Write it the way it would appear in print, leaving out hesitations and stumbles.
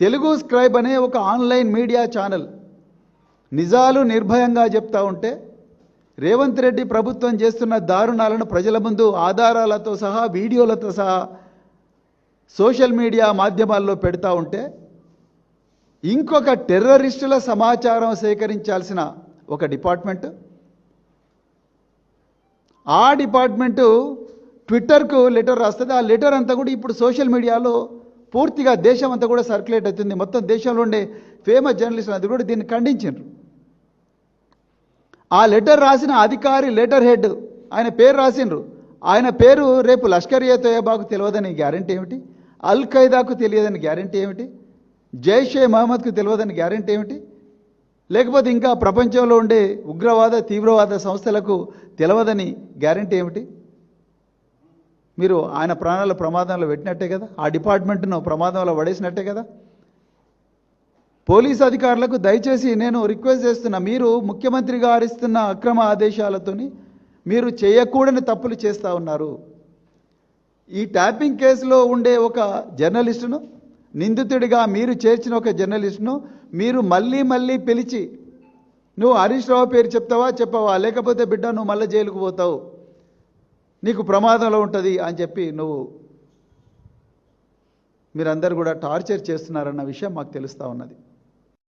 Telugu scribe అనే ఒక online media channel నిజాలు నిర్భయంగా చెప్తా ఉంటే రేవంత్ రెడ్డి ప్రభుత్వం చేస్తున్న దారుణాలను ప్రజల ముందు ఆధారాలతో సహా వీడియోలతో సహా సోషల్ మీడియా మాధ్యమాల్లో పెడతా ఉంటే ఇంకొక టెర్రరిస్టుల సమాచారం సేకరించాల్సిన ఒక డిపార్ట్మెంట్, ఆ డిపార్ట్మెంటు ట్విట్టర్కు లెటర్ రాస్తుంది. ఆ లెటర్ అంతా కూడా ఇప్పుడు సోషల్ మీడియాలో పూర్తిగా దేశం అంతా కూడా సర్క్యులేట్ అవుతుంది. మొత్తం దేశంలో ఉండే ఫేమస్ జర్నలిస్టులు అది కూడా దీన్ని ఖండించారు. ఆ లెటర్ రాసిన అధికారి లెటర్ హెడ్ ఆయన పేరు రాసిండ్రు. ఆయన పేరు రేపు లష్కర్ ఏ తోయబాకు తెలియదని గ్యారంటీ ఏమిటి? అల్ ఖైదాకు తెలియదని గ్యారంటీ ఏమిటి? జైషే మహమ్మద్కు తెలియదని గ్యారంటీ ఏమిటి? లేకపోతే ఇంకా ప్రపంచంలో ఉండే ఉగ్రవాద తీవ్రవాద సంస్థలకు తెలియదని గ్యారంటీ ఏమిటి? మీరు ఆయన ప్రాణాల ప్రమాదంలో పెట్టినట్టే కదా, ఆ డిపార్ట్మెంట్ను ప్రమాదంలో పడేసినట్టే కదా. పోలీస్ అధికారులకు దయచేసి నేను రిక్వెస్ట్ చేస్తున్నా, మీరు ముఖ్యమంత్రి గారు ఇస్తున్న అక్రమ ఆదేశాలతోని మీరు చేయకూడని తప్పులు చేస్తూ ఉన్నారు. ఈ ట్యాపింగ్ కేసులో ఉండే ఒక జర్నలిస్టును, నిందితుడిగా మీరు చేర్చిన ఒక జర్నలిస్టును మీరు మళ్ళీ పిలిచి నువ్వు హరీష్ రావు పేరు చెప్పవా లేకపోతే బిడ్డ నువ్వు మళ్ళీ జైలుకు పోతావు, నీకు ప్రమాదంలో ఉంటుంది అని చెప్పి మీరందరూ కూడా టార్చర్ చేస్తున్నారన్న విషయం మాకు తెలుస్తూ ఉన్నది.